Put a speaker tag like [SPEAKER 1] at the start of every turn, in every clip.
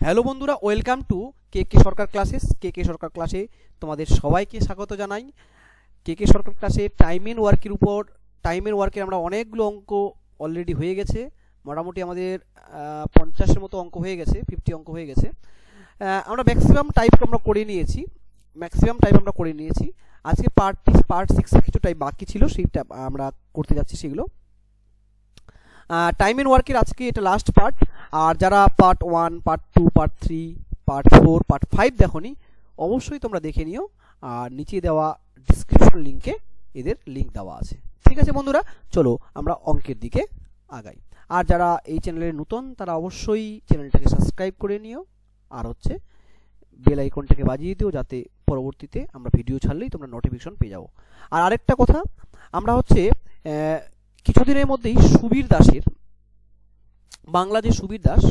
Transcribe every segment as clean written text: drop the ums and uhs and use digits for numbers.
[SPEAKER 1] Hello বন্ধুরা, welcome to K K Sarkar classes. K K Sarkar ক্লাসে তোমাদের সবাইকে স্বাগত জানাই। কে কে সরকার ক্লাসে টাইম এন্ড ওয়ার্কের আমরা অনেকগুলো অঙ্ক অলরেডি হয়ে গেছে। মোটামুটি আমাদের 50-এর মতো অঙ্ক হয়ে গেছে, 50 অঙ্ক হয়ে গেছে। আমরা ম্যাক্সিমাম টাইপ আমরা করে নিয়েছি। আজকে পার্ট 6 কিছু টাইপ বাকি ছিল, সেইটা আমরা করতে যাচ্ছি সেগুলো। টাইম এন্ড ওয়ার্কের আজকে এটা লাস্ট পার্ট। আর যারা part 1, part 2, part 3, part 4, part 5 দেখোনি, অবশ্যই তোমরা দেখে নিও। আর নিচে দেওয়া ডিসক্রিপশন লিঙ্কে এদের লিঙ্ক দেওয়া আছে। ঠিক আছে বন্ধুরা, চলো আমরা অঙ্কের দিকে আগাই। আর যারা এই চ্যানেলে নতুন তারা অবশ্যই চ্যানেলটাকে সাবস্ক্রাইব করে নিও, আর বেল আইকনটাকে বাজিয়ে দিও, যাতে পরবর্তীতে আমরা ভিডিও ছাড়লেই তোমরা নোটিফিকেশন পেয়ে যাও। আর আরেকটা কথা, আমরা কিছুদিনের মধ্যেই সুবীর দাসের, বাংলা যে সুবীর দাস,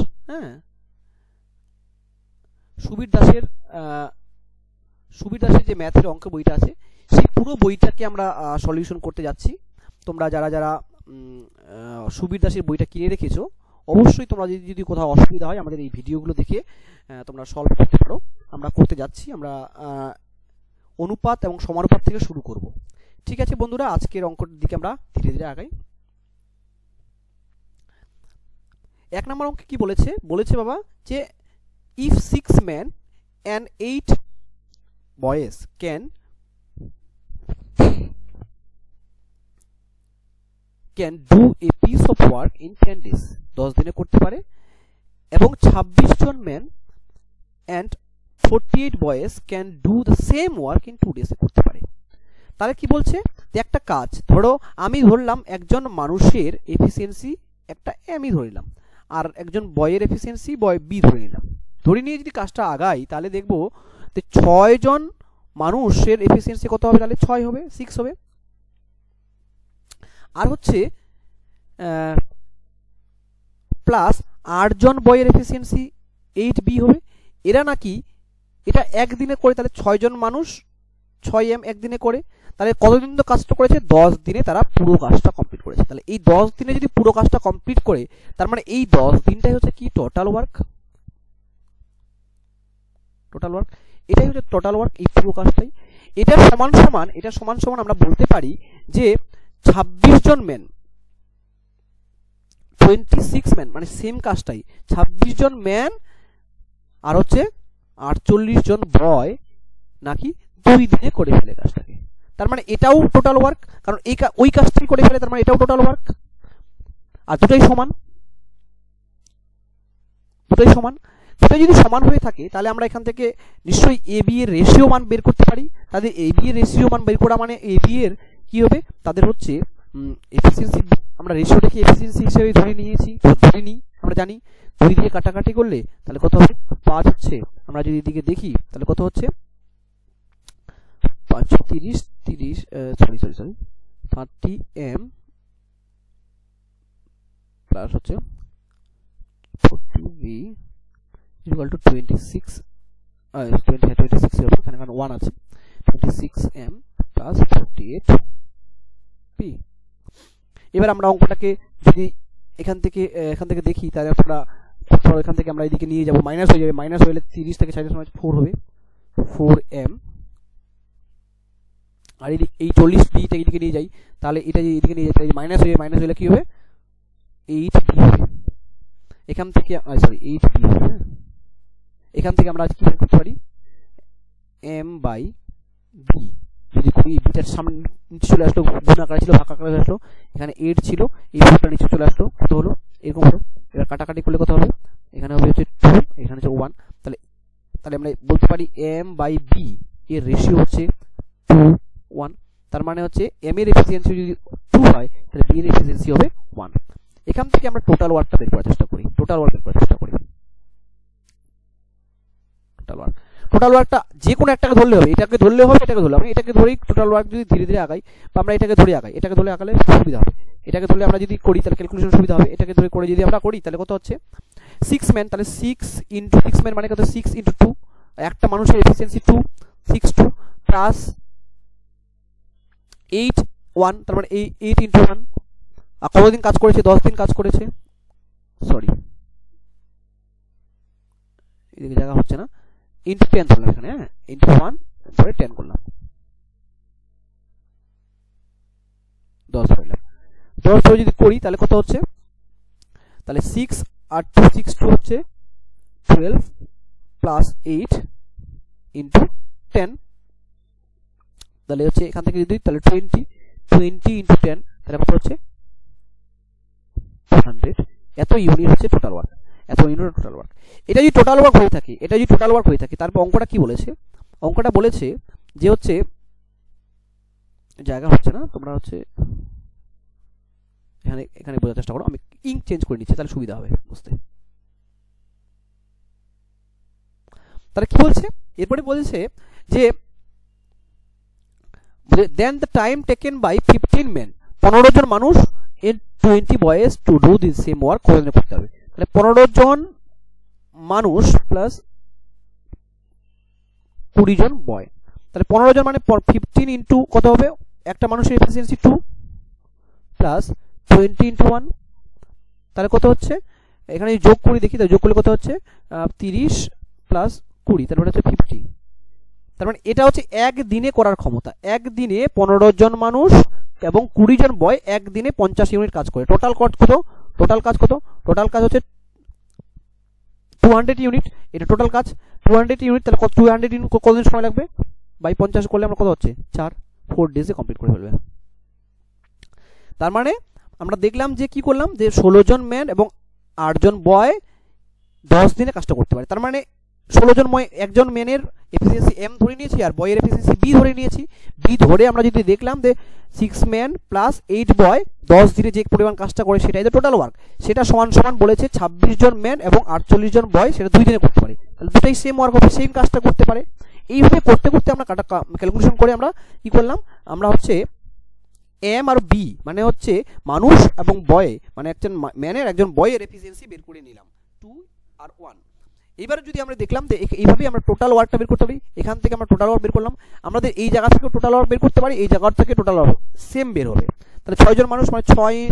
[SPEAKER 1] সুবীর দাসের যে ম্যাথের অঙ্ক বইটা আছে, সেই পুরো বইটাকে আমরা সলিউশন করতে যাচ্ছি। তোমরা যারা সুবীর দাসের বইটা কিনে রেখেছো, অবশ্যই তোমরা যদি কোথাও অসুবিধা হয় আমাদের এই ভিডিওগুলো দেখে তোমরা সলভ করতে পারো। আমরা করতে যাচ্ছি, আমরা অনুপাত এবং সমানুপাত থেকে শুরু করব। ঠিক আছে বন্ধুরা, আজকের অঙ্কর দিকে আমরা ধীরে ধীরে আগাই। 1 নম্বর অঙ্কে কি বলেছে বাবা, যে if 6 men and 8 boys can do a piece of work in 10 days, 10 দিনে করতে পারে, এবং 26 জন men and 48 boys can do the same work in 2 days করতে পারে। তাহলে কি বলছে, যে একটা কাজ ধরো, আমি ধরলাম একজন মানুষের এফিসিয়েন্সি একটা আমি ধরলাম, আর একজন বয়ের এফিসিয়েন্সি বয় বি ধরে নিলাম। ধরে নিয়ে যদি কাজটা আগাই, তাহলে দেখবো যে 6 জন মানুষের এফিসিয়েন্সি কত হবে, তাহলে 6 হবে, 6 হবে। আর প্লাস 8 জন বয়ের এফিসিয়েন্সি 8b হবে। এটা একদিনে করে, তাহলে 6 জন মানুষ 6m একদিনে করে, তাহলে কতদিন তো কাজটা করেছে, 10 দিনে তারা পুরো কাজটা কমপ্লিট করেছে। তাহলে এই 10 দিনে যদি পুরো কাজটা কমপ্লিট করে, তার মানে এই 10 দিনটাই হচ্ছে কি, টোটাল ওয়ার্ক। এটাই হচ্ছে টোটাল ওয়ার্ক, এই পুরো কাজটাই। এটা সমান সমান আমরা বলতে পারি যে 26 জন ম্যান 26 ম্যান, মানে সেম কাজটাই 26 জন ম্যান আর 48 জন বয় নাকি 2 দিনে করে ফেলে কাজটাকে। তার মানে এটাও টোটাল ওয়ার্ক, কারণ ওই কাজটাই করে ফেলে, তার মানে এটাও টোটাল ওয়ার্ক। আর দুটোই সমান। দুটোই যদি সমান হয়ে থাকে, তাহলে আমরা এখান থেকে নিশ্চয়ই এ বি এর রেশিও মান বের করতে পারি। তাদের এ বি এর রেশিও মান বের করা মানে এ বি এর কি হবে, তাদের এফিসিয়েন্সি, আমরা রেশিওটাকে এফিসিয়েন্সি হিসেবে ধরে নিই। আমরা জানি 2 দিয়ে কাটাকাটি করলে তাহলে কত হবে, 5 হচ্ছে। আমরা যদি এদিকে দেখি, তাহলে কত হচ্ছে, 30m plus 40b equal to 26, এখানে 1 আছে, 26m plus 48p। এবার আমরা অঙ্কটাকে যদি এখান থেকে দেখি, তাহলে এখান থেকে আমরা এদিকে নিয়ে যাব, মাইনাস হয়ে যাবে। মাইনাস হলে 30 থেকে 40 4 হবে, 4m। আর এই 40b টা এদিকে নিয়ে যাই, তাহলে এটা যদি এদিকে নিয়ে যাই, তাহলে মাইনাস হলে কি হবে, 8b হবে। এখান থেকে 8b হবে। এখান থেকে আমরা কি করতে পারি, m/b যদি করি, বিটার সামনে নিচে চলে আসলো, গুণ আকারে ছিল, ভাগ আকারে আসলো, এখানে 8 ছিল, এই 4টা নিচে চলে আসলো, কত হলো, এরকম হলো। এবার কাটাকাটি করলে কত হবে, এখানে হবে 2, এখানে 1। তাহলে আমরা বলতে পারি m/b এর রেশিও হচ্ছে 2:1। তার মানে m এর এফিসিয়েন্সি যদি 2 হয়, তাহলে b এর এফিসিয়েন্সি হবে 1। এখান থেকে আমরা টোটাল ওয়ার্কটা বের করার চেষ্টা করি। টোটাল ওয়ার্কটা যে কোনো একটাকে ধরলে হবে, এটাকে ধরলে হবে, আমি এটাকে ধরেই টোটাল ওয়ার্ক যদি ধীরে ধীরে আগাই, বা আমরা এটাকে ধরে আগালে সুবিধা হবে। এটাকে ধরলে আমরা যদি করি, তাহলে ক্যালকুলেশন সুবিধা হবে। এটাকে ধরে করে যদি আমরা করি, তাহলে কত হচ্ছে, 6 ম্যান, তাহলে 6 × 6 ম্যান মানে কত, 6 × 2, একটা মানুষের এফিসিয়েন্সি 2, 6 প্লাস 8 1, তার মানে 8 × 1। আর কতদিন কাজ করেছে, 10 দিন কাজ করেছে, এদিকে জায়গা হচ্ছে না, ইন্টু 10 করলাম এখানে, হ্যাঁ, ইন্টু 1 পরে 10 করলাম, 10 করলাম। 10 করে যদি করি তাহলে কত হচ্ছে, তাহলে 6 আর 2 6 2 হচ্ছে 12 প্লাস 8 ইন্টু 10, তাহলে হচ্ছে এখান থেকে যদি তাহলে 20 ইন্টু 10 তাহলে কত হচ্ছে 200। এত ইউনিট হচ্ছে টোটাল ওয়ার্ক, এত ইউনিট টোটাল ওয়ার্ক। এটা যদি টোটাল ওয়ার্ক হয়ে থাকে, এটা যদি টোটাল ওয়ার্ক হয়ে থাকে, তারপর অঙ্কটা কি বলেছে, অঙ্কটা বলেছে যে হচ্ছে জায়গা হচ্ছে না, তোমরা হচ্ছে এখানে এখানে বোঝার চেষ্টা করো, আমি ইঙ্ক চেঞ্জ করে নিচ্ছি তাহলে সুবিধা হবে বুঝতে। তাহলে কি বলছে, এরপরে বলছে যে then the time taken by 15 men, 15 জন মানুষ এর 20 boys to do this same work করতে হবে। তাহলে 15 জন মানুষ প্লাস 20 জন বয়, তাহলে 15 জন মানে 15 ইন্টু কত হবে, একটা মানুষের এফিসিয়েন্সি 2 প্লাস 20 ইন্টু 1, তাহলে কত হচ্ছে, এখানে যোগ করি দেখি, তাহলে যোগ করলে কত হচ্ছে 30 প্লাস 20, তারপরে হচ্ছে 50। তার মানে এটা হচ্ছে একদিনে করার ক্ষমতা, একদিনে 15 জন মানুষ এবং 20 জন বয় একদিনে 50 ইউনিট কাজ করে। টোটাল কত, টোটাল কাজ কত, টোটাল কাজ হচ্ছে 200 ইউনিট, এটা টোটাল কাজ 200 ইউনিট। তাহলে 200 ইউনিট কতদিন সময় লাগবে, বাই 50 করলে আমরা কত হচ্ছে 4 ডেজে কমপ্লিট করে ফেলবে। তার মানে আমরা দেখলাম যে কি করলাম, যে 16 জন ম্যান এবং 8 জন বয় 10 দিনে কাজটা করতে পারে। তার মানে 16 জন একজন ম্যানের এফিসিয়েন্সি এম ধরে নিয়েছি আর বয়ের এফিসিয়েন্সি বি ধরে নিয়েছি। বি ধরে আমরা যদি দেখলাম যে 6 ম্যান প্লাস 8 বয় 10 দিনে যে পরিমাণ কাজটা করে সেটাই তো টোটাল ওয়ার্ক। সেটা সমান সমান বলেছে 26 জন ম্যান এবং 48 জন বয় সেটা 2 দিনে করতে পারে। তাহলে দুটাই সেম ওয়ার্ক হবে, সেম কাজটা করতে পারে। এইভাবে করতে করতে আমরা ক্যালকুলেশন করে আমরা কি করলাম, আমরা হচ্ছে এম আর বি মানে হচ্ছে মানুষ এবং বয় মানে একজন ম্যানের একজন বয়ের এফিসিয়েন্সি বের করে নিলাম 2 আর 1। এবারে যদি আমরা দেখলাম যে এইভাবেই আমরা টোটাল ওয়ার্কটা বের করতে পারি। এখান থেকে আমরা টোটাল ওয়ার্ক বের করলাম, আমাদের এই জায়গা থেকে টোটাল ওয়ার্ক বের করতে পারি, এই জায়গা থেকে টোটাল ওয়ার্ক সেম বের হবে। তাহলে 6 জন মানুষ মানে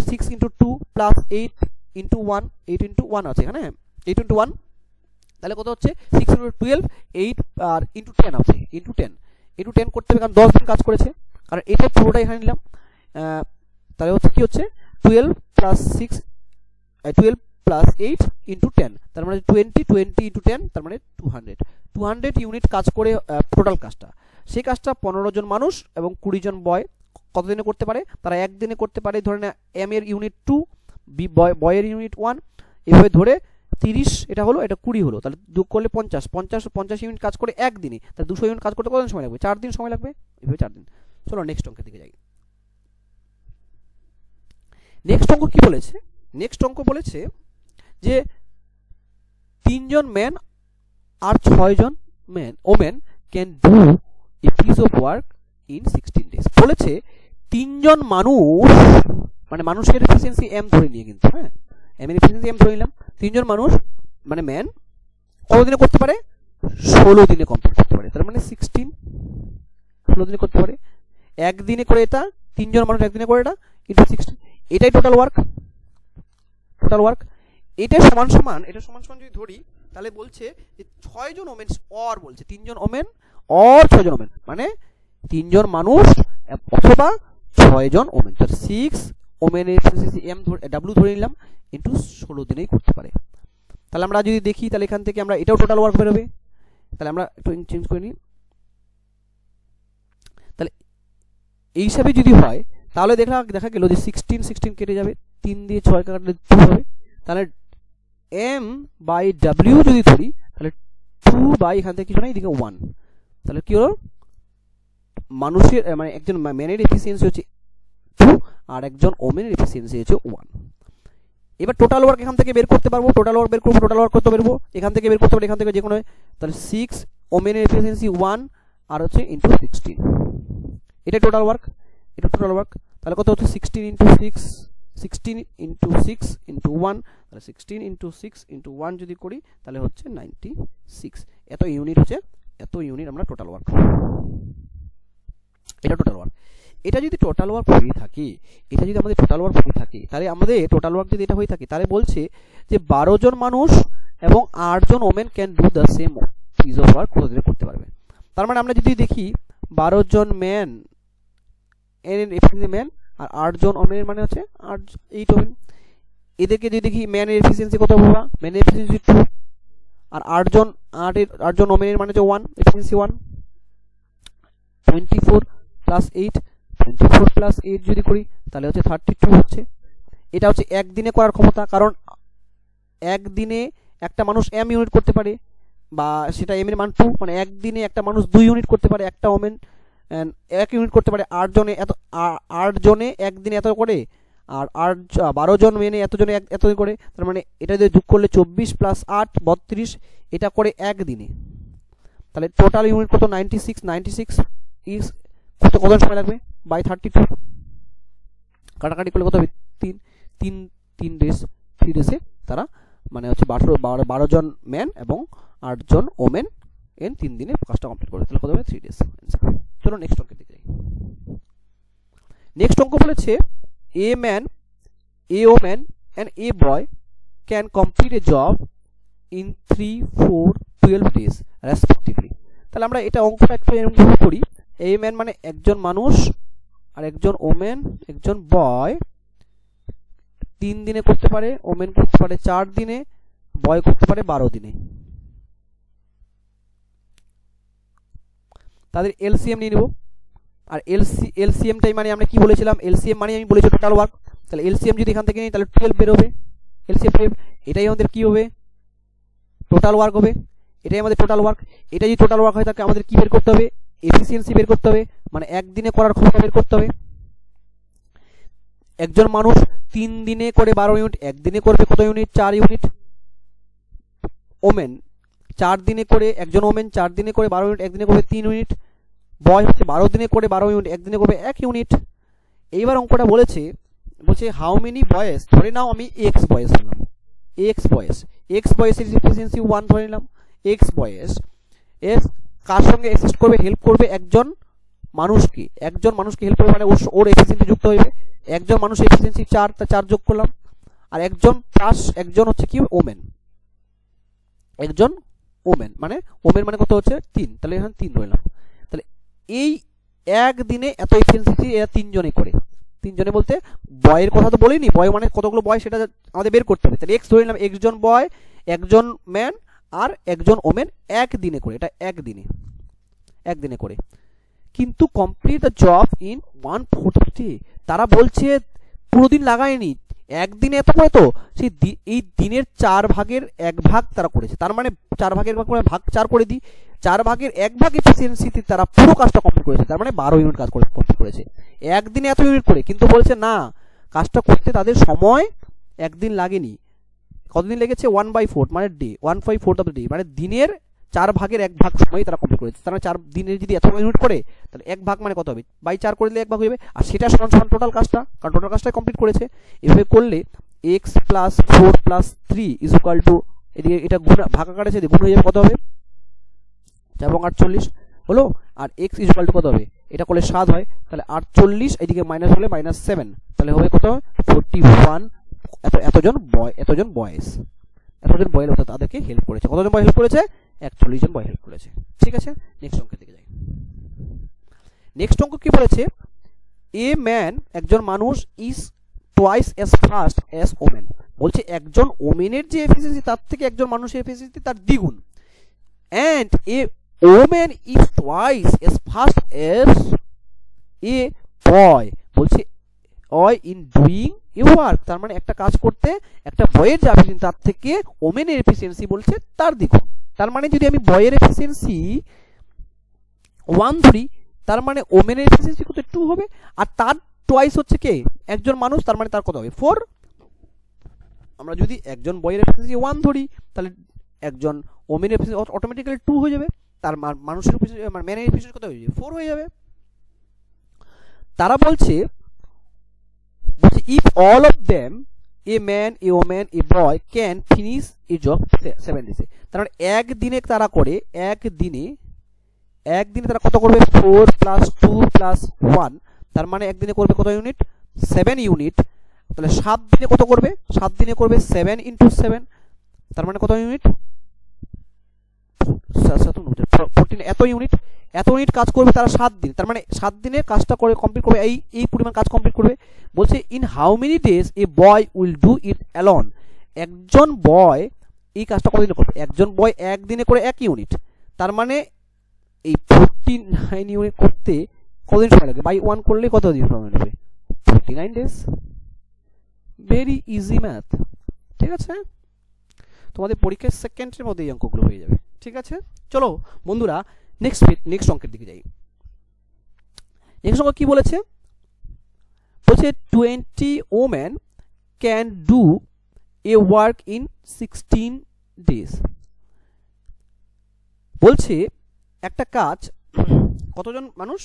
[SPEAKER 1] 6 ইন্টু 2 প্লাস 8 ইন্টু 1, 8 ইন্টু 1 আছে এখানে, 8 ইন্টু 1 তাহলে কত হচ্ছে 6 ইন্টু 12 8 আর ইন্টু 10 আছে, ইন্টু 10 করতে হবে কারণ 10 দিন কাজ করেছে। আর এটা পুরোটা এখানে নিলাম, তাহলে হচ্ছে কি হচ্ছে 12 প্লাস 6 12 প্লাস 8 ইন্টু 10, তার মানে 20 ইন্টু 10 তার মানে 200 ইউনিট কাজ করে টোটাল কাজটা। সেই কাজটা 15 জন মানুষ এবং 20 জন বয় কতদিনে করতে পারে, তারা একদিনে করতে পারে। ধরে না এম এর ইউনিট 2, বি বয়ের ইউনিট 1, এভাবে ধরে 30 এটা হলো, এটা 20 হলো, তাহলে যোগ করলে 50 ইউনিট কাজ করে একদিনে। তাহলে 200 ইউনিট কাজ করতে কতদিন সময় লাগবে, 4 দিন সময় লাগবে, এভাবে 4 দিন। চলো নেক্সট অঙ্কের দিকে যাই। নেক্সট অঙ্ক কি বলেছে, নেক্সট অঙ্ক বলেছে যে 3 জন ম্যান আর 6 জন women can do a piece of work in 16 days. বলেছে 3 জন মানুষ মানে মানুষের এফিসিয়েন্সি এম ধরে নিয়ে, কিন্তু হ্যাঁ এম এর এফিসিয়েন্সি এম ধরে নিলাম, 3 জন মানুষ মানে ম্যান কত দিনে করতে পারে, 16 দিনে কমপ্লিট করতে পারে। তার মানে 16 দিনে করতে পারে, একদিনে করে এটা 3 জন মানুষ একদিনে করে এটা ইনটু 16, এটাই টোটাল ওয়ার্ক। টোটাল ওয়ার্ক এটা সমান সমান যদি ধরি তাহলে বলছে যে 6 জন ওমেন অর, বলছে 3 জন ওমেন অর 6 জন ওমেন মানে 3 জন মানুষ অথবা 6 জন ওমেন। তার 6 ওমেনের এফিসিয়েন্সি এম ডাব্লিউ ধরে নিলাম ইনটু 16 দিনেই করতে পারে। তাহলে আমরা যদি দেখি তাহলে এখান থেকে আমরা এটাও টোটাল ওয়ার্ক বের হবে। তাহলে আমরা একটু চেঞ্জ করে নিই, তাহলে এই হিসাবে যদি হয় তাহলে দেখা গেল যে 16 কেটে যাবে, 3 দিয়ে 6 কাটলে 2 হবে। তাহলে এম বাই ডাব্লিউ যদি ধরি তাহলে 2 বাই এখান থেকে কিছু না এদিকে 1, তাহলে কি হলো মানুষের মানে একজন ম্যানের এফিসিয়েন্সি হচ্ছে 2 আর একজন ওমেনের এফিসিয়েন্সি হচ্ছে 1। এবার টোটাল ওয়ার্ক এখান থেকে বের করতে পারবো, টোটাল ওয়ার্ক বের করবো, টোটাল ওয়ার্ক কত বেরবো এখান থেকে বের করতে পারবো, এখান থেকে যে কোনো। তাহলে 6 ওমেনের এফিসিয়েন্সি 1 আর হচ্ছে ইনটু 16, এটা টোটাল ওয়ার্ক, এটা টোটাল ওয়ার্ক। তাহলে কত হচ্ছে 16 ইনটু 6 ইনটু 1, তাহলে 16 ইনটু 6 ইনটু 1 যদি করি তাহলে হচ্ছে 96, এত ইউনিট হচ্ছে, এত ইউনিট আমরা টোটাল ওয়ার্ক, এটা টোটাল ওয়ার্ক। এটা যদি টোটাল ওয়ার্ক হয়ে থাকে, এটা যদি আমাদের টোটাল ওয়ার্ক হয়ে থাকে তাহলে আমাদের টোটাল ওয়ার্ক যদি এটা হয়ে থাকে তাহলে বলছে যে 12 জন মানুষ এবং 8 জন women can do the same piece of work কত দিনে করতে পারবে। তার মানে আমরা যদি দেখি 12 জন ম্যান এর এফিসিয়েন্সি ম্যান আর 8 জন ওমেনের মানে হচ্ছে 8 ওমেন। এদেরকে যদি দেখি ম্যানের এফিসিয়েন্সি কত হবে, ম্যানের এফিসিয়েন্সি 2 আর 8 জন ওমেনের মানে হচ্ছে 1 এফিসিয়েন্সি 1। 24 প্লাস 8 24 প্লাস 8 যদি করি তাহলে হচ্ছে 32 হচ্ছে। এটা হচ্ছে একদিনে করার ক্ষমতা, কারণ একদিনে একটা মানুষ m ইউনিট করতে পারে, বা সেটা m এর মান 2, মানে একদিনে একটা মানুষ 2 ইউনিট করতে পারে, একটা ওমেন 1 ইউনিট করতে পারে। 8 জনে একদিনে এত করে, আর 12 জন মেনে এতজনে এত করে। তার মানে এটা যদি যোগ করলে 24 প্লাস 8 32, এটা করে একদিনে। তাহলে টোটাল ইউনিট কত 96 ইজ কত সময় লাগবে বাই 32, কাটাকাটি করলে কত হবে 3 ডেজ 3 ডেজে তারা মানে হচ্ছে 12 জন ম্যান এবং 8 জন ওমেন এন 3 দিনে কাজটা কমপ্লিট করবে। তাহলে কত হবে 3 ডেজ। চলো নেক্সট অঙ্কের দিকে যাই। নেক্সট অঙ্ক বলেছে a man, a woman and a boy can complete a job in 3, 4, 12 days respectively। তাহলে আমরা এটা অঙ্কটা একটু এরকম করি। a man মানে একজন মানুষ, আর একজন ওমেন একজন বয় 3 দিনে করতে পারে, ওমেন করতে পারে 4 দিনে, বয় করতে পারে 12 দিনে। তাদের এলসিএম নিয়ে নেব। আর এলসিএমটাই মানে আমরা কি বলেছিলাম, এলসিএম মানে আমি বলেছি টোটাল ওয়ার্ক। তাহলে এলসিএম যদি এখান থেকে নিই তাহলে 12 বের হবে, এলসিএম 12। এটাই আমাদের কি হবে, টোটাল ওয়ার্ক হবে। এটাই আমাদের টোটাল ওয়ার্ক। এটা যদি টোটাল ওয়ার্ক হয় তাহলে আমাদের কি বের করতে হবে, এফিসিয়েন্সি বের করতে হবে, মানে একদিনে করার ক্ষমতা বের করতে হবে। একজন মানুষ 3 দিনে করে 12 ইউনিট, একদিনে করবে কত ইউনিট 4 ইউনিট। ওমেন 4 দিনে করে, একজন ওমেন 4 দিনে করে 12 ইউনিট, একদিনে করবে 3 ইউনিট। বয় হচ্ছে 12 দিনে করে 12 ইউনিট, একদিনে করবে 1 ইউনিট। এইবার অঙ্কটা বলছে হাউ মেনি বয়েস, ধরে নাও আমি এক্স বয়েস নিলাম, এক্স বয়েসের এফিসিয়েন্সি 1 ধরে নিলাম। এক্স বয়েস এর কার সঙ্গে অ্যাসিস্ট করবে, হেল্প করবে একজন মানুষকে হেল্প করবে, মানে ওর এফিসিয়েন্সি যুক্ত হইবে। একজন মানুষের এফিসিয়েন্সি 4, তা 4 যোগ করলাম। আর একজন প্লাস একজন হচ্ছে কি ওমেন, একজন ওমেন মানে কত হচ্ছে 3, তাহলে এখানে 3 ধরলাম। তাহলে এই একদিনে এত এফিসিয়েন্সি এরা 3 জনে করে। 3 জনে বলতে বয়ের কথা তো বলিনি, বয় মানে কতগুলো বয় সেটা আমাদের বের করতে হবে। তাহলে এক্স ধরে নিলাম, একজন বয় একজন ম্যান আর একজন ওমেন একদিনে করে, এটা একদিনে করে। কিন্তু complete the job in 1/4 day, তারা বলছে পুরো দিন লাগায়নি, একদিনে এত করে, তো সেই এই দিনের 4 ভাগের 1 ভাগ তারা করেছে। তার মানে 4 ভাগের ভাগ 4 করে দিই, 4 ভাগের 1 ভাগ এফিসিয়েন্সিতে তারা পুরো কাজটা কমপ্লিট করেছে। তার মানে 12 ইউনিট কাজ কমপ্লিট করেছে একদিনে এত ইউনিট করে। কিন্তু বলছে না, কাজটা করতে তাদের সময় একদিন লাগেনি। কতদিন লেগেছে 1/4 মানে ডে, 1/4 অফ দ্য ডে, মানে দিনের 4 ভাগের 1 ভাগ সময় তারা কমপ্লিট করেছে। তারা 4 দিনের যদি এত ইউনিট করে তাহলে 1 ভাগ মানে কত হবে, বাই 4 করে দিলে 1 ভাগ হয়ে যাবে। আর সেটা সমান টোটাল কাজটা, কারণ টোটাল কাজটা কমপ্লিট করেছে। এভাবে করলে x plus 4 plus 3 is equal two, এদিকে এটা গুণ ভাগ আকারে আছে, গুণ হয়ে যাবে, কত হবে 4 এবং 48 হলো। আর x ইজ ইকুয়াল টু কত হবে, এটা করলে 7 হয়, তাহলে 48 এদিকে মাইনাস হলে -7, তাহলে হবে কত 41। এতজন বয়েস তাদেরকে হেল্প করেছে। কতজন বয় হেল্প করেছে, 41 জন বয় হেল্প করেছে। ঠিক আছে, নেক্সট অঙ্কের দিকে যাই। নেক্সট অঙ্ক কি বলেছে, এ ম্যান একজন মানুষ is twice as fast as women. বলছে একজন ওমেনের যে এফিসিয়েন্সি তার থেকে একজন মানুষের এফিসিয়েন্সি তার দ্বিগুণ। And a woman is twice as fast as a boy. বলছে ইন ডুইং এ ওয়ার্ক, তার মানে একটা কাজ করতে একটা বয়ের যে এফিসিয়েন্সি তার থেকে ওমেনের এফিসিয়েন্সি বলছে তার দ্বিগুণ। তার মানে যদি আমি বয়ের এফিসিয়েন্সি 1 ধরি, তার মানে ওমেনের এফিসিয়েন্সি কত 2 হবে। আর তার টুয়াইস হচ্ছে কে, একজন মানুষ, তার মানে তার কত হবে 4। আমরা যদি একজন বয়ের এফিসিয়েন্সি 1 ধরি, তাহলে একজন ওমেনের এফিসিয়েন্সি অটোমেটিক্যালি 2 হয়ে যাবে, তার মানুষের ম্যানের এফিসিয়েন্সি কত হয়ে যাবে 4 হয়ে যাবে। তারা বলছে if all of them, a man, a woman, a boy can finish a job 7 days, তার মানে একদিনে তারা করে, একদিনে তারা কত করবে 4 প্লাস 2 প্লাস 1, তার মানে একদিনে করবে কত ইউনিট 7 ইউনিট। তাহলে 7 দিনে কত করবে, 7 দিনে করবে 7 × 7, তার মানে কত ইউনিট, 14, এত ইউনিট কাজ করবে তারা 7 দিন, তার মানে 7 দিনে কাজটা করে কমপ্লিট করবে, এই পরিমাণ কাজ কমপ্লিট করবে। বলছে in how many days A boy will do it alone, একজন বয় এই কাজটা কতদিনে করবে, একজন বয় একদিনে করে 1 ইউনিট, তার মানে এই 49 ইউনিট করতে কতদিন সময় লাগবে, বাই 1 করলে কত দিন সময় লাগবে, 49 ডেজ। ভেরি ইজি ম্যাথ, ঠিক আছে, তোমাদের পরীক্ষার সেকেন্ডের মধ্যে এই অঙ্কগুলো হয়ে যাবে, ঠিক আছে। চলো বন্ধুরা নেক্সট অঙ্কের দিকে যাই। নেক্সট অঙ্ক কি বলেছে, বলছে 20 women can do a work in 16 days। বলছে একটা কাজ কতজন মানুষ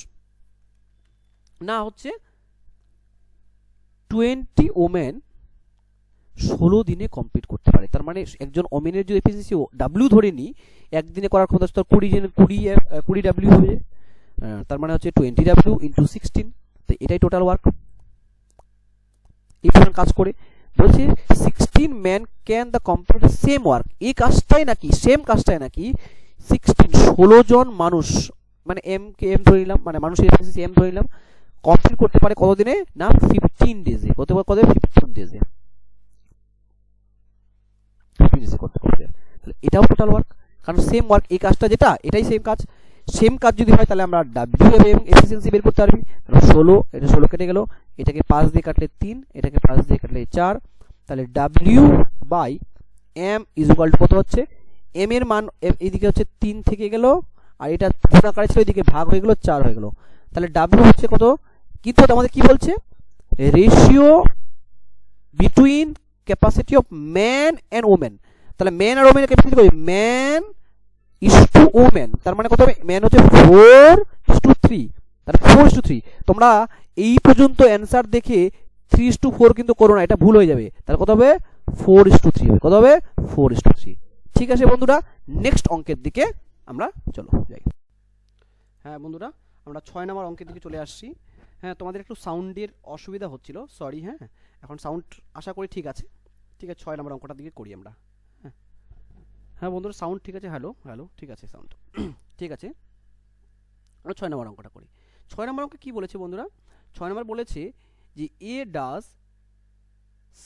[SPEAKER 1] না হচ্ছে 20 ওমেন 16 দিনে কমপ্লিট করতে পারে, তার মানে একজন ওমেনের যদি এফিসিয়েন্সি ডাব্লিউ ধরে নিই, একদিনে করার ক্ষমতা 20 ডাব্লিউ হবে, তার মানে হচ্ছে 20 ডাব্লিউ ইন্টু 16, তো এটাই টোটাল ওয়ার্ক, এই পরিমাণ কাজ করে। বলছে 16 man can the complete same work, এই কাজটাই নাকি সেম কাজটাই নাকি 16 জন মানুষ, মানে এম কে এম ধরে নিলাম, মানে মানুষের এফিসিয়েন্সি এম ধরে নিলাম, কমপ্লিট করতে পারে কতদিনে না 15 ডেজে, কত 15 ডেজে, করতে করতে, এটাও টোটাল ওয়ার্ক, কারণ সেম ওয়ার্ক, এই কাজটা যেটা এটাই সেম কাজ যদি হয় তাহলে আমরা ডাব্লিউ এবং এফিসিয়েন্সি বের করতে পারবি। 16, এটা 16 কেটে গেল, এটাকে 5 দিয়ে কাটলে 3, এটাকে 5 দিয়ে কাটলে 4, তাহলে W by M is equal to কত হচ্ছে, এম এর মান এইদিকে হচ্ছে 3 থেকে গেল, আর এটা গুণ আকারে ছিল, এদিকে ভাগ হয়ে গেল 4 হয়ে গেল, তাহলে ডাব্লিউ হচ্ছে কত, কিন্তু আমাদের কি বলছে, ratio between capacity of man and women, তাহলে ম্যান আর ওমেনের ক্যাপাসিটি কত, ম্যান ইস টু ওমেন, তার মানে কত হবে, ম্যান হচ্ছে 4:3, তাহলে 4:3, তোমরা এই পর্যন্ত অ্যান্সার দেখে 3:4 কিন্তু করো না, এটা ভুল হয়ে যাবে, তাহলে কত হবে 4:3 হবে, কত হবে 4:3। ঠিক আছে বন্ধুরা, নেক্সট অঙ্কের দিকে আমরা চলো যাই। হ্যাঁ বন্ধুরা, আমরা 6 নম্বর অঙ্কের দিকে চলে আসছি। হ্যাঁ, তোমাদের একটু সাউন্ডের অসুবিধা হচ্ছিল, সরি। হ্যাঁ, এখন সাউন্ড আশা করি ঠিক আছে, ঠিক আছে। 6 নম্বর অঙ্কটার দিকে করি আমরা। হ্যাঁ হ্যাঁ বন্ধুরা, সাউন্ড ঠিক আছে, হ্যালো হ্যালো, ঠিক আছে সাউন্ড ঠিক আছে। আমরা 6 নম্বর অঙ্কটা করি। 6 নম্বর অঙ্কে কী বলেছে বন্ধুরা, 6 নম্বর বলেছে যে এ ডাজ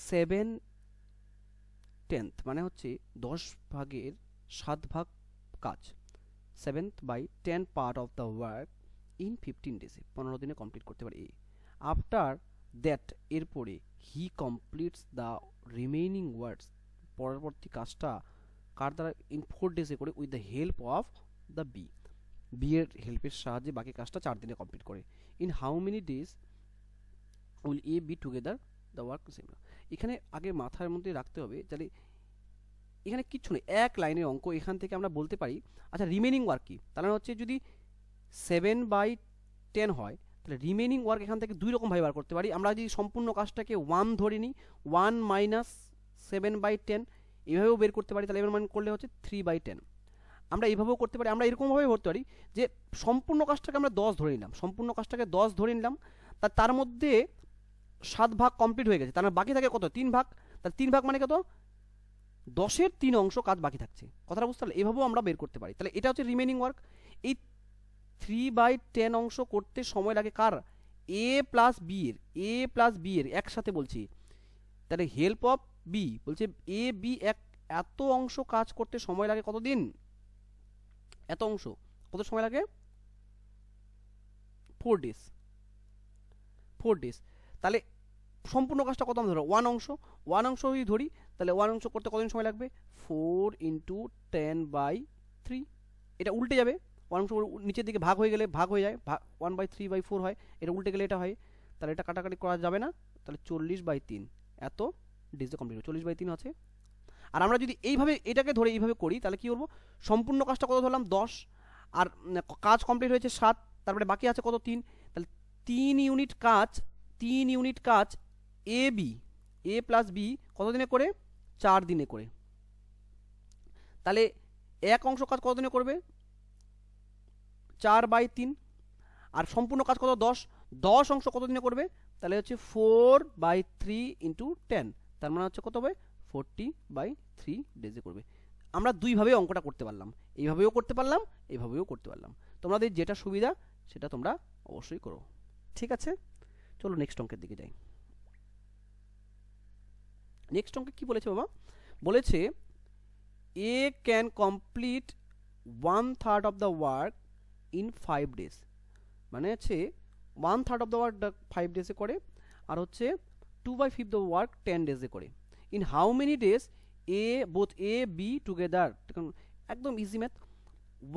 [SPEAKER 1] 7/10, মানে হচ্ছে 10 ভাগের 7 ভাগ কাজ, 7/10 part of the work in 15 ডেজে, 15 দিনে কমপ্লিট করতে পারে এ। আফটার দ্যাট, এরপরে he completes the remaining works, পরবর্তী কাজটা কার দ্বারা, ইন 4 ডেজে করে, with the help of the B, B এর হেল্পের সাহায্যে বাকি কাজটা 4 দিনে কমপ্লিট করে। In how many days will A B together the work same. এখানে আগে মাথার মধ্যে রাখতে হবে, তাহলে এখানে কিচ্ছু নেই, এক লাইনের অঙ্ক, এখান থেকে আমরা বলতে পারি আচ্ছা রিমেনিং ওয়ার্ক কি, তাহলে হচ্ছে যদি 7/10 হয়, তাহলে রিমেনিং ওয়ার্ক এখান থেকে 2 রকমভাবে বার করতে পারি। আমরা যদি সম্পূর্ণ কাজটাকে 1 ধরে নিই, 1 মাইনাস 7/10, এইভাবেও বের করতে পারি, তাহলে এবার মান করলে হচ্ছে 3/10। আমরা এইভাবেও করতে পারি, আমরা এরকমভাবে করতে পারি যে সম্পূর্ণ কাজটাকে আমরা 10 ধরে নিলাম, সম্পূর্ণ কাজটাকে 10 ধরে নিলাম, তার মধ্যে 7 ভাগ কমপ্লিট হয়ে গেছে, তার বাকি থাকে কত, 3 ভাগ, তাহলে 3 ভাগ মানে কত, 10-এর 3 অংশ কাজ বাকি থাকছে, কথাটা বুঝতে পারলে, এভাবেও আমরা বের করতে পারি। তাহলে এটা হচ্ছে রিমেনিং ওয়ার্ক। এই 3/10 অংশ করতে সময় লাগে কার, এ প্লাস বি এর একসাথে বলছি, তাহলে হেল্প অফ বি, বলছে এ বি এত অংশ কাজ করতে সময় লাগে কতদিন, এত অংশ কত সময় লাগে, 4 ডেজ, 4 ডেজ। তাহলে সম্পূর্ণ কাজটা কত আমরা ধরো, 1 অংশ যদি ধরি, তাহলে 1 অংশ করতে কতদিন সময় লাগবে, 4 × 10/3, এটা উল্টে যাবে, 1 অংশ নিচের দিকে ভাগ হয়ে গেলে ভাগ হয়ে যায়, 1/3/4 হয়, এটা উল্টে গেলে এটা হয়, তাহলে এটা কাটাকাটি করা যাবে না, তাহলে 40/3 এত ডেজে কমপ্লিট, 40/3 আছে। আর আমরা যদি এইভাবে এটাকে ধরে এইভাবে করি, তাহলে কী করবো, সম্পূর্ণ কাজটা কত ধরলাম 10, আর কাজ কমপ্লিট হয়েছে 7, তারপরে বাকি আছে কত 3, তাহলে 3 ইউনিট কাজ এ প্লাস বি কত দিনে করে, 4 দিনে করে। তাহলে এক অংশ কাজ কত দিনে করবে, 4/3, আর সম্পূর্ণ কাজ কত 10 অংশ কত দিনে করবে, তাহলে হচ্ছে 4/3 × 10, তার মানে হচ্ছে কত হবে 40/3 ডেজে করবে। আমরা দুইভাবে অঙ্কটা করতে পারলাম, এইভাবেও করতে পারলাম, এইভাবেও করতে পারলাম। তোমাদের যেটা সুবিধা সেটা তোমরা অবশ্যই করো। ঠিক আছে, চলো নেক্সট অঙ্কের দিকে যাই। নেক্সট অঙ্কে কি বলেছে বাবা? বলেছে A can complete 1/3 of the work in 5 days. মানে হচ্ছে 1/3 অফ দ্য ওয়ার্ক 5 ডেজে করে, আর হচ্ছে 2/5 দ্য ওয়ার্ক 10 ডেজে করে। In how many days both A B together? একদম easy math.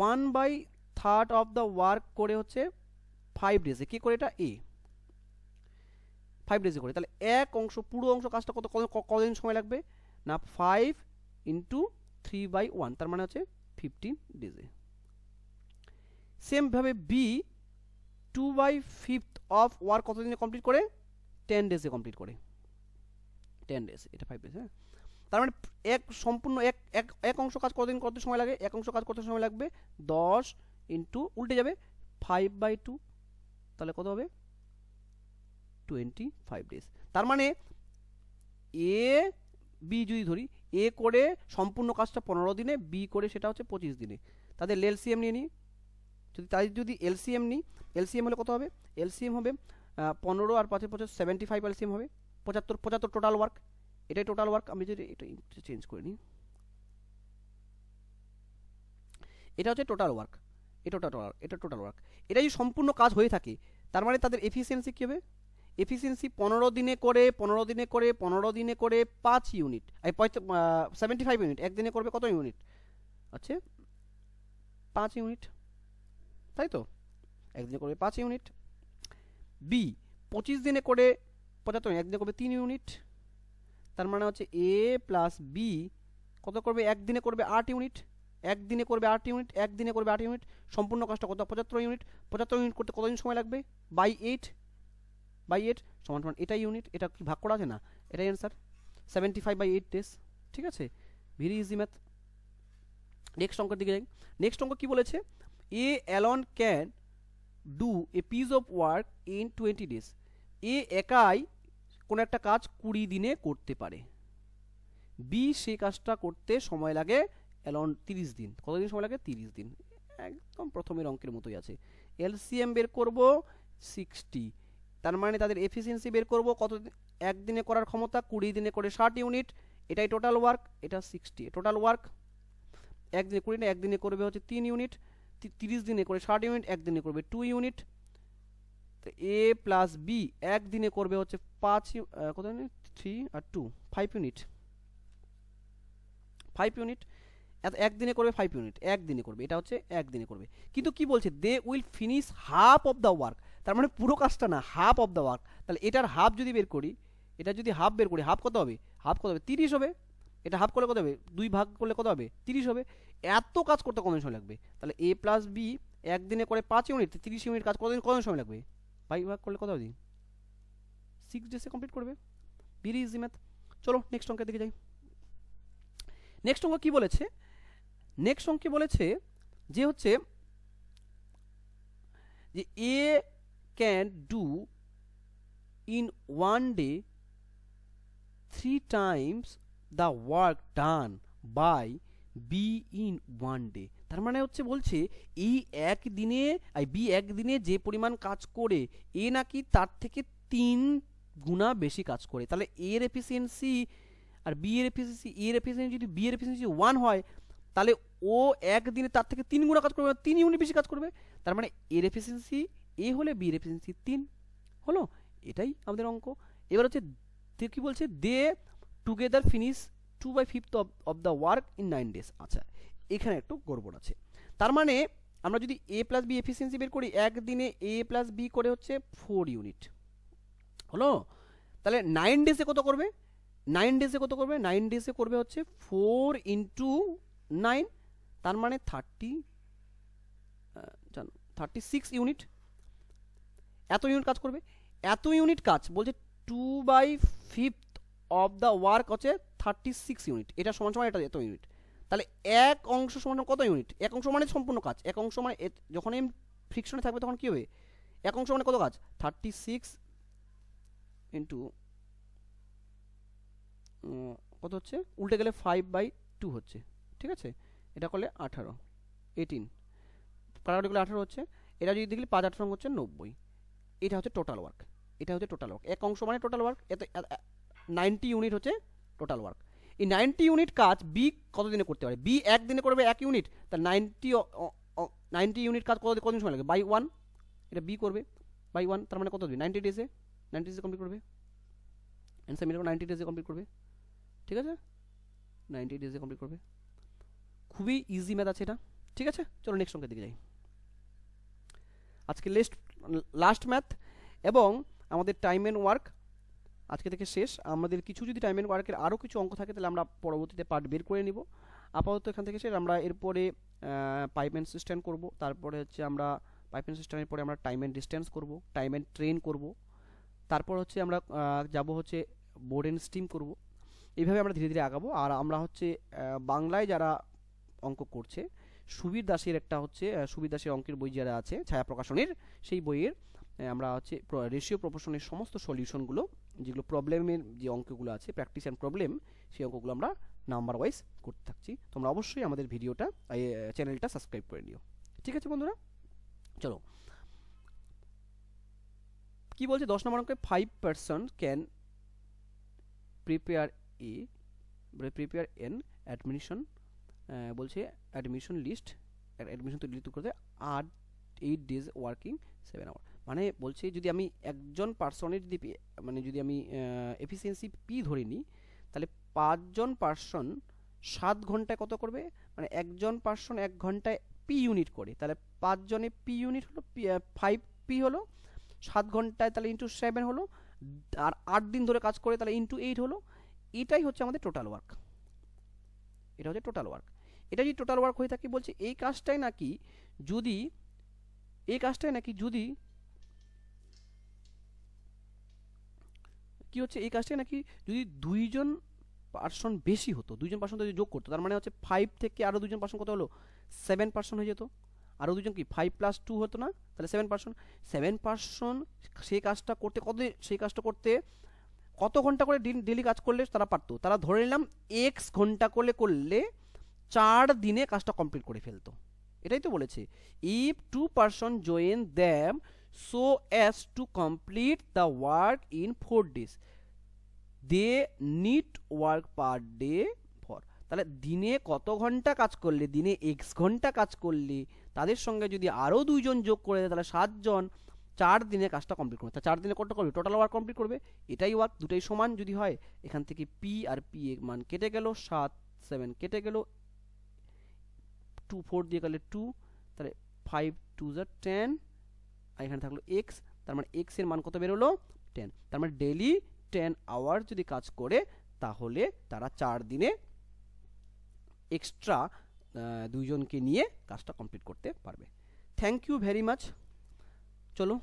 [SPEAKER 1] 1/3 of the work করে হচ্ছে 5 ডেজে, কি করে? এটা A 5 ডেজে করে। তাহলে পুরো অংশ কাজটা কতদিন সময় লাগবে না? 5 × 3/1, তার মানে হচ্ছে 15 ডেজে। সেম ভাবে বি 2/5 অফ ওয়ার্ক কতদিনে কমপ্লিট করে? 10 ডেজে কমপ্লিট করে। 10 ডেজ, এটা 5 ডেজ। হ্যাঁ, তার মানে সম্পূর্ণ এক অংশ কাজ কত সময় লাগে? এক অংশ কাজ করতে সময় লাগবে 10 × উল্টে যাবে 5/2, তাহলে কত হবে? 25 ডেজ। তার মানে এ বি যদি ধরি, এ করে সম্পূর্ণ কাজটা 15 দিনে, বি করে সেটা হচ্ছে 25 দিনে। তাদের এলসিএম নিয়ে নিই। যদি এলসিএম নিই, এলসিএম হলে কত হবে? এলসিএম হবে 15 আর 5 × 75 এলসিএম হবে 75 টোটাল ওয়ার্ক। এটাই টোটাল ওয়ার্ক। আমি যদি এটা চেঞ্জ করে নিই, এটা হচ্ছে টোটাল ওয়ার্ক, এটা টোটাল ওয়ার্ক। এটা যদি সম্পূর্ণ কাজ হয়ে থাকে, তার মানে তাদের এফিসিয়েন্সি কী হবে? এফিসিয়েন্সি 15 দিনে করে 5 ইউনিট, 75 ইউনিট। একদিনে করবে কত ইউনিট? আচ্ছা 5 ইউনিট, তাই তো? একদিনে করবে 5 ইউনিট। বি 25 দিনে করে 75, একদিনে করবে 3 ইউনিট। তার মানে হচ্ছে এ প্লাস বি কত করবে? একদিনে করবে 8 ইউনিট। একদিনে করবে 8 ইউনিট, একদিনে করবে 8 ইউনিট। সম্পূর্ণ কাজটা কত? 75 ইউনিট। 75 ইউনিট করতে কতদিন সময় লাগবে? বাই 8 সমান এটাই ইউনিট। এটা কি ভাগ করা আছে? না, এটাই অ্যান্সার। 75/8 ডেজ। ঠিক আছে, ভেরি ইজি ম্যাথ। নেক্সট অঙ্কের দিকে যাই। নেক্সট অঙ্ক কি বলেছে? A alone can do a piece of work in 20 days. A একাই কোনো একটা কাজ 20 দিনে করতে পারে। বি সেই কাজটা করতে সময় লাগে অ্যালন 30 দিন। কতদিন সময় লাগে? 30 দিন। একদম প্রথমের অঙ্কের মতোই আছে। এলসিএম বের করব 60, তার মানে তাদের এফিসিয়েন্সি বের করব কত? একদিনে করার ক্ষমতা 20 দিনে করে 60 ইউনিট। এটাই টোটাল ওয়ার্ক, এটা 60 টোটাল ওয়ার্ক। একদিনে 20 না, একদিনে করবে হচ্ছে 3 ইউনিট। 30 দিনে করে 60 ইউনিট, একদিনে করবে 2 ইউনিট। তো এ প্লাস বি একদিনে করবে হচ্ছে 3 আর 2 5 ইউনিট। 5 ইউনিট একদিনে করবে 5 ইউনিট, একদিনে করবে। এটা হচ্ছে একদিনে করবে। কিন্তু কি বলছে? They will finish half of the work. তার মানে পুরো কাজটা না, হাফ অফ দ্য ওয়ার্ক। তাহলে এটার হাফ যদি বের করি, এটা যদি হাফ বের করি, হাফ কত হবে? 30 হবে। এটা হাফ করলে কত হবে? 2 ভাগ করলে কত হবে? 30 হবে। এত কাজ করতে কতদিন সময় লাগবে? তাহলে এ প্লাস বি একদিনে করে 5 ইউনিট, 30 ইউনিট কাজ কতদিন সময় লাগবে? ভাগ করলে কত হবে? 6 ডেজে কমপ্লিট করবে। Very easy math. চলো নেক্সট অঙ্কের দিকে যাই। নেক্সট অঙ্ক কি বলেছে? নেক্সট অঙ্কে বলেছে যে হচ্ছে যে A can do in 1 day 3 times the work done by B in 1 day. তার মানে হচ্ছে বলছে এই বি একদিনে যে পরিমাণ কাজ করে, এ নাকি তার থেকে 3 গুণা বেশি কাজ করে। তাহলে এর এফিসিয়েন্সি আর বি এর এফিসিয়েন্সি, এর এফিসিয়েন্সি যদি বি এর এফিসিয়েন্সি 1 হয়, তাহলে ও একদিনে তার থেকে 3 গুণা কাজ করবে, 3 ইউনিট বেশি কাজ করবে। তার মানে এর এফিসিয়েন্সি এ হলে বি এর এফিসিয়েন্সি 3 হলো। এটাই আমাদের অঙ্ক। এবার হচ্ছে কি বলছে? They together finish 2/5 of the work in 9 days. আচ্ছা, এখানে একটু গড়বড় আছে। তার মানে আমরা যদি এ প্লাস বি এফিসিয়েন্সি বের করি, একদিনে এ প্লাস বি করে হচ্ছে 4 ইউনিট হলো। তাহলে 9 ডেজে কত করবে? 9 ডেজে কত করবে? 9 ডেজে করবে হচ্ছে 4 × 9, তার মানে 36 ইউনিট। এত ইউনিট কাজ করবে। এত ইউনিট কাজ বলছে 2/5 অফ দ্য ওয়ার্ক হচ্ছে 36 ইউনিট। এটা সমান সমান এটা এত ইউনিট। তাহলে এক অংশ সমান কত ইউনিট? এক অংশ মানে সম্পূর্ণ কাজ। এক অংশ মানে যখন এম ফ্রিকশনে থাকবে তখন কি হবে? এক অংশ মানে কত কাজ? 36 × কত হচ্ছে, উল্টে গেলে 5/2 হচ্ছে, ঠিক আছে। এটা করলে 18, 18 কাটাকাটি করলে 18 হচ্ছে। এটা যদি দেখলি 5 8 হচ্ছে 90। এটা হচ্ছে টোটাল ওয়ার্ক, এটা হচ্ছে টোটাল ওয়ার্ক। এক অংশ মানে টোটাল ওয়ার্ক। এতে 90 ইউনিট হচ্ছে টোটাল ওয়ার্ক। এই 90 ইউনিট কাজ বি কত দিনে করতে পারে? বি একদিনে করবে 1 ইউনিট, তার 90 ইউনিট কাজ কতদিন সময় লাগে? বাই 1। এটা বি করবে বাই 1, তার মানে কত দিন? 90 ডেজে, 90 ডেজে কমপ্লিট করবে। অ্যান্সার মিলে 90 ডেজে কমপ্লিট করবে, ঠিক আছে। 90 ডেজে কমপ্লিট করবে। খুবই ইজি ম্যাথ আছে এটা, ঠিক আছে। চলো নেক্সট অঙ্কের দিকে যাই। আজকে লাস্ট ম্যাথ এবং আমাদের টাইম এন্ড ওয়ার্ক আজকে থেকে শেষ। আমাদের কিছু যদি টাইম এন্ড ওয়ার্কের আরও কিছু অঙ্ক থাকে তাহলে আমরা পরবর্তীতে পার্ট বের করে নিব। আপাতত এখান থেকে শেষ। আমরা এরপরে পাইপ অ্যান্ড সিস্টেম করব, তারপরে হচ্ছে আমরা পাইপ অ্যান্ড সিস্টেমের পরে আমরা টাইম অ্যান্ড ডিস্টেন্স করব, টাইম অ্যান্ড ট্রেন করব, তারপর হচ্ছে আমরা যাব হচ্ছে বোর্ড অ্যান্ড স্টিম করব। এইভাবে আমরা ধীরে ধীরে আগাবো। আর আমরা হচ্ছে বাংলায় যারা অঙ্ক করছে, সুবীর দাসের একটা হচ্ছে সুবীর দাসের অঙ্কের বই যারা আছে ছায়া প্রকাশনের, সেই বইয়ের আমরা হচ্ছে রেশিও প্রপোর্শনের সমস্ত সলিউশনগুলো, যেগুলো প্রবলেমের যে অঙ্কগুলো আছে প্র্যাকটিস অ্যান্ড প্রবলেম, সেই অঙ্কগুলো আমরা নাম্বার ওয়াইজ করতে থাকছি। তোমরা অবশ্যই আমাদের ভিডিওটা চ্যানেলটা সাবস্ক্রাইব করে নিও, ঠিক আছে বন্ধুরা। চলো কি বলছে 10 নম্বর অঙ্কে 5% ক্যান প্রিপেয়ার এন অ্যাডমিশন, বলছে অ্যাডমিশন লিস্ট, অ্যাডমিশন তৈরি করতে 8 ডেজ ওয়ার্কিং 7 আওয়ার। মানে বলছে যদি আমি একজন পার্সনের যদি আমি এফিসিয়েন্সি পি ধরে নিই, তাহলে 5জন পার্সন 7 ঘন্টায় কত করবে? মানে একজন পার্সন 1 ঘন্টায় পি ইউনিট করে, তাহলে 5 জনে পি ইউনিট হলো 5 পি হলো, 7 ঘন্টায় তাহলে ইন্টু 7 হলো, আর 8 দিন ধরে কাজ করে তাহলে ইন্টু 8 হলো। এটাই হচ্ছে আমাদের টোটাল ওয়ার্ক, এটা হচ্ছে টোটাল ওয়ার্ক। এটা যদি টোটাল ওয়ার্ক হয়ে থাকে, বলছে এই কাজটাই নাকি যদি কি হচ্ছে, এই কাজটাই নাকি যদি 2জন পার্সন বেশি হতো, 2জন পার্সন যদি যোগ করতো, তার মানে হচ্ছে 5 থেকে আরও 2জন পার্সন কত হলো? 7 পার্সন হয়ে যেত। আরও 2জন কি 5 + 2 হতো না? তাহলে 7 পার্সন। 7 পার্সন সেই কাজটা করতে কত ঘন্টা করে ডেলি কাজ করলে তারা পারতো? তারা ধরে নিলাম এক্স ঘন্টা করলে 4 দিনে কাজটা কমপ্লিট করে ফেলতো। এটাই তো বলেছে, if 2 person join them so as to complete the work in 4 days, they need work per day for. তাহলে দিনে কত ঘন্টা কাজ করলে, দিনে এক্স ঘন্টা কাজ করলে তাদের সঙ্গে যদি আরও 2জন যোগ করে দেয়, তাহলে 7 জন 4 দিনে কাজটা কমপ্লিট করবে। তা 4 দিনে কত করবে? টোটাল ওয়ার্ক কমপ্লিট করবে। এটাই ওয়ার্ক, দুটাই সমান যদি হয়। এখান থেকে পি আর পি এর মান কেটে গেল, 7 7 কেটে গেল, 2 4 দিয়ে গেলে 2, তাহলে 5 2 10, আর এখানে থাকলো এক্স, তার মানে এক্স এর মান কত বেরোলো? 10। তার মানে ডেইলি 10 আওয়ার যদি কাজ করে, তাহলে তারা 4 দিনে এক্সট্রা 2জনকে নিয়ে কাজটা কমপ্লিট করতে পারবে। Thank you very much. চলো